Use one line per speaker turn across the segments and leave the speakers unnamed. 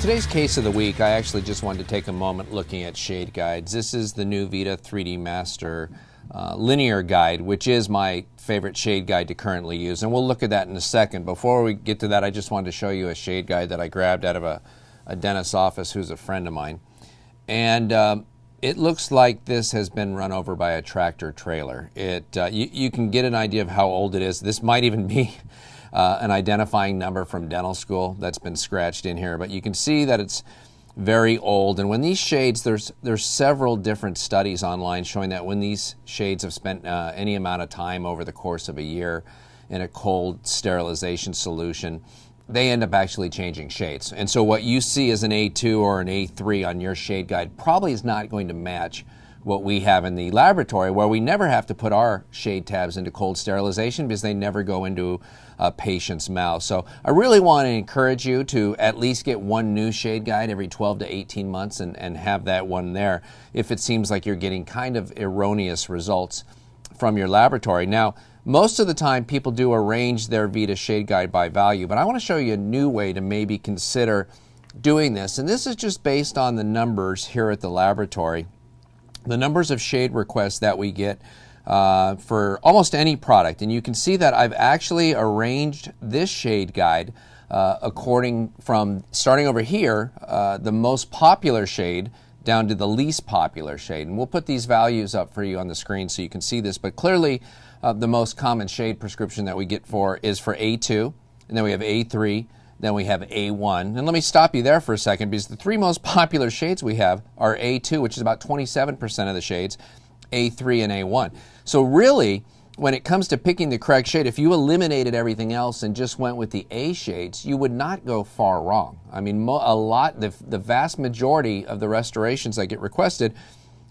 For today's case of the week, I actually just wanted to take a moment looking at shade guides. This is the new VITA 3D Master Linear Guide, which is my favorite shade guide to currently use, and we'll look at that in a second. Before we get to that, I just wanted to show you a shade guide that I grabbed out of a dentist's office who's a friend of mine. And it looks like this has been run over by a tractor trailer. You can get an idea of how old it is. This might even be an identifying number from dental school that's been scratched in here, but you can see that it's very old. And when these shades, there's several different studies online showing that when these shades have spent any amount of time over the course of a year in a cold sterilization solution, they end up actually changing shades. And so what you see as an A2 or an A3 on your shade guide probably is not going to match what we have in the laboratory, where we never have to put our shade tabs into cold sterilization because they never go into a patient's mouth. So I really want to encourage you to at least get one new shade guide every 12 to 18 months and have that one there if it seems like you're getting kind of erroneous results from your laboratory. Now, most of the time people do arrange their VITA shade guide by value, but I want to show you a new way to maybe consider doing this. And this is just based on the numbers here at the laboratory. The numbers of shade requests that we get for almost any product. And you can see that I've actually arranged this shade guide according from starting over here, the most popular shade down to the least popular shade. And we'll put these values up for you on the screen so you can see this. But clearly the most common shade prescription that we get is for A2, and then we have A3, then we have A1. And let me stop you there for a second, because the three most popular shades we have are A2, which is about 27% of the shades, A3, and A1. So really, when it comes to picking the correct shade, if you eliminated everything else and just went with the A shades, you would not go far wrong. I mean, the vast majority of the restorations that get requested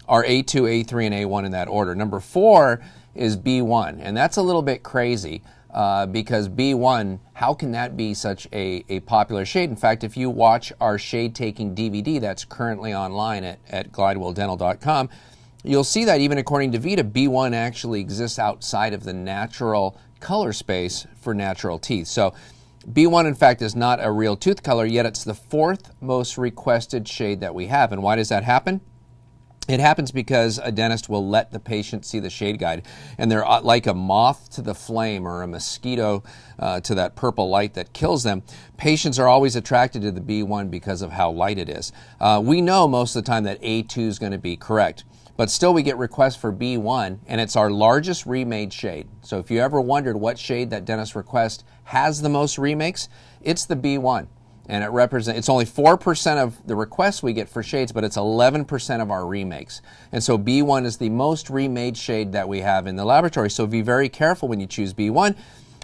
are A2, A3, and A1 in that order. Number 4 is B1, and that's a little bit crazy. Because B1, how can that be such a popular shade? In fact, if you watch our shade taking DVD that's currently online at glidewelldental.com, you'll see that even according to VITA, B1 actually exists outside of the natural color space for natural teeth. So B1, in fact, is not a real tooth color, yet it's the 4th most requested shade that we have. And why does that happen? It happens because a dentist will let the patient see the shade guide, and they're like a moth to the flame or a mosquito to that purple light that kills them. Patients are always attracted to the B1 because of how light it is. We know most of the time that A2 is going to be correct, but still we get requests for B1, and it's our largest remade shade. So if you ever wondered what shade that dentist request has the most remakes, it's the B1. And it's only 4% of the requests we get for shades, but it's 11% of our remakes. And so B1 is the most remade shade that we have in the laboratory. So be very careful when you choose B1.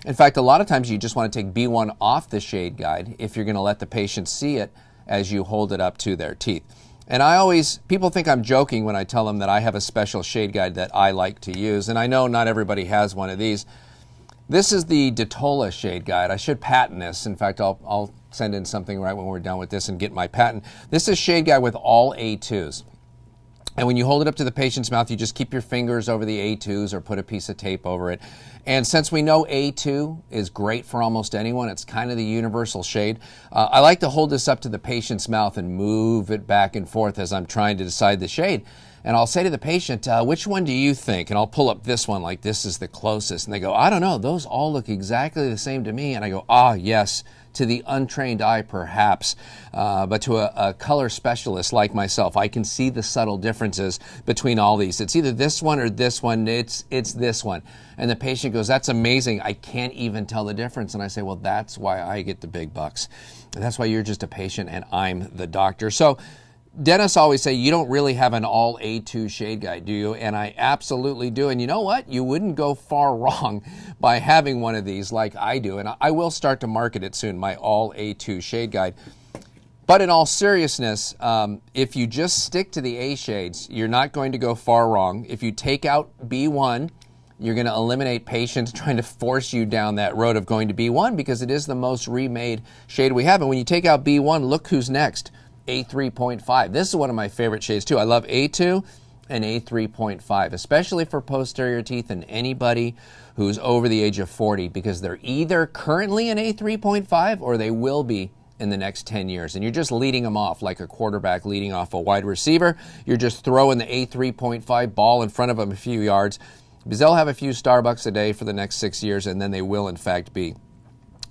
In fact, a lot of times you just want to take B1 off the shade guide if you're going to let the patient see it as you hold it up to their teeth. And people think I'm joking when I tell them that I have a special shade guide that I like to use. And I know not everybody has one of these. This is the Detola shade guide. I should patent this. In fact, I'll send in something right when we're done with this and get my patent. This is shade guide with all A2s. And when you hold it up to the patient's mouth, you just keep your fingers over the A2s or put a piece of tape over it. And since we know A2 is great for almost anyone, it's kind of the universal shade, I like to hold this up to the patient's mouth and move it back and forth as I'm trying to decide the shade. And I'll say to the patient, which one do you think? And I'll pull up this one like this is the closest. And they go, I don't know, those all look exactly the same to me. And I go, yes, to the untrained eye perhaps, but to a color specialist like myself, I can see the subtle differences between all these. It's either this one or this one, it's this one. And the patient goes, that's amazing, I can't even tell the difference. And I say, well, that's why I get the big bucks. And that's why you're just a patient and I'm the doctor. So dentists always say, you don't really have an all A2 shade guide, do you? And I absolutely do. And you know what? You wouldn't go far wrong by having one of these like I do. And I will start to market it soon, my all A2 shade guide. But in all seriousness, if you just stick to the A shades, you're not going to go far wrong. If you take out B1, you're going to eliminate patients trying to force you down that road of going to B1 because it is the most remade shade we have. And when you take out B1, look who's next. A3.5. This is one of my favorite shades too. I love A2 and A3.5, especially for posterior teeth and anybody who's over the age of 40, because they're either currently an A3.5 or they will be in the next 10 years. And you're just leading them off like a quarterback leading off a wide receiver. You're just throwing the A3.5 ball in front of them a few yards, because they'll have a few Starbucks a day for the next 6 years, and then they will, in fact, be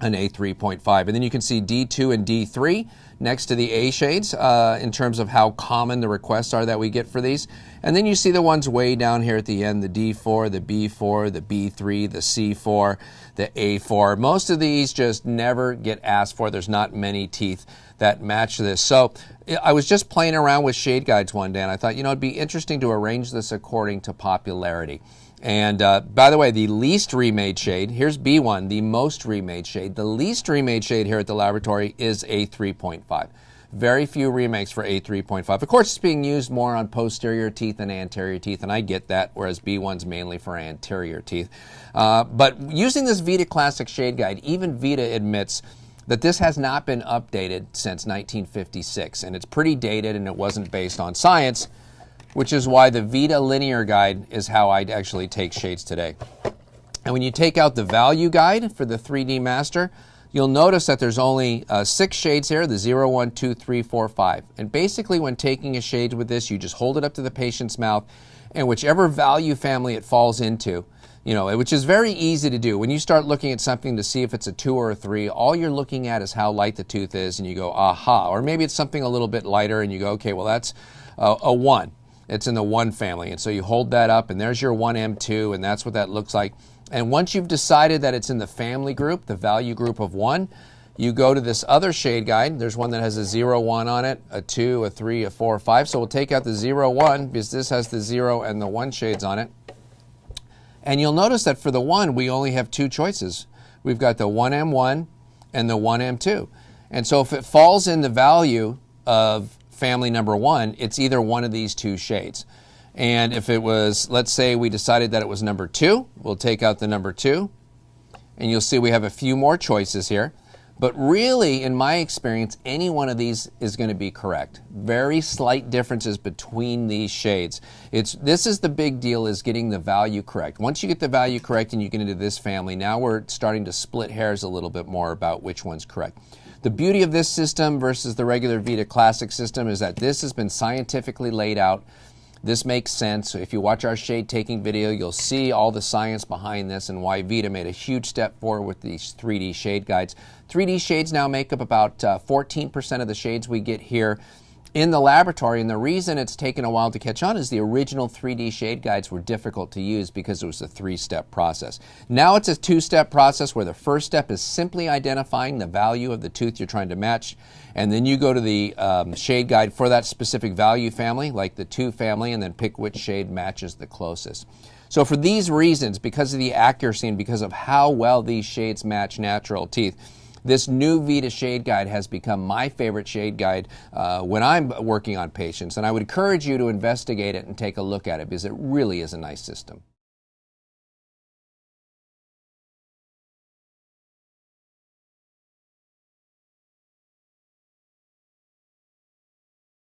an A3.5. And then you can see D2 and D3 next to the A shades in terms of how common the requests are that we get for these. And then you see the ones way down here at the end, the D4, the B4, the B3, the C4, the A4. Most of these just never get asked for. There's not many teeth that match this. So I was just playing around with shade guides one day, and I thought, it'd be interesting to arrange this according to popularity. And by the way, the least remade shade, here's B1, the most remade shade. The least remade shade here at the laboratory is A3.5. Very few remakes for A3.5. Of course, it's being used more on posterior teeth than anterior teeth, and I get that, whereas B1's mainly for anterior teeth. But using this VITA Classic Shade Guide, even VITA admits that this has not been updated since 1956, and it's pretty dated, and it wasn't based on science, which is why the VITA Linearguide is how I actually take shades today. And when you take out the value guide for the 3D Master, you'll notice that there's only 6 shades here, the 0, 1, 2, 3, 4, 5. And basically when taking a shade with this, you just hold it up to the patient's mouth, and whichever value family it falls into, which is very easy to do. When you start looking at something to see if it's a 2 or a 3, all you're looking at is how light the tooth is, and you go, aha. Or maybe it's something a little bit lighter, and you go, okay, well, that's a 1. It's in the 1 family. And so you hold that up, and there's your 1M2, and that's what that looks like. And once you've decided that it's in the family group, the value group of 1, you go to this other shade guide. There's one that has a 0, 1 on it, a 2, a 3, a 4, a 5. So we'll take out the 0, 1 because this has the 0 and the 1 shades on it. And you'll notice that for the 1, we only have 2 choices. We've got the 1M1 and the 1M2. And so if it falls in the value of family number 1, it's either one of these 2 shades. And if it was, let's say we decided that it was number 2, we'll take out the number 2, and you'll see we have a few more choices here. But really, in my experience, any one of these is going to be correct. Very slight differences between these shades. This is the big deal, is getting the value correct. Once you get the value correct and you get into this family, now we're starting to split hairs a little bit more about which one's correct. The beauty of this system versus the regular VITA Classic system is that this has been scientifically laid out. This makes sense. If you watch our shade taking video, you'll see all the science behind this and why VITA made a huge step forward with these 3D shade guides. 3D shades now make up about 14% of the shades we get here in the laboratory, and the reason it's taken a while to catch on is the original 3D shade guides were difficult to use because it was a 3-step process. Now it's a 2-step process where the first step is simply identifying the value of the tooth you're trying to match, and then you go to the shade guide for that specific value family, like the 2 family, and then pick which shade matches the closest. So for these reasons, because of the accuracy and because of how well these shades match natural teeth, this new VITA Shade Guide has become my favorite shade guide when I'm working on patients, and I would encourage you to investigate it and take a look at it because it really is a nice system.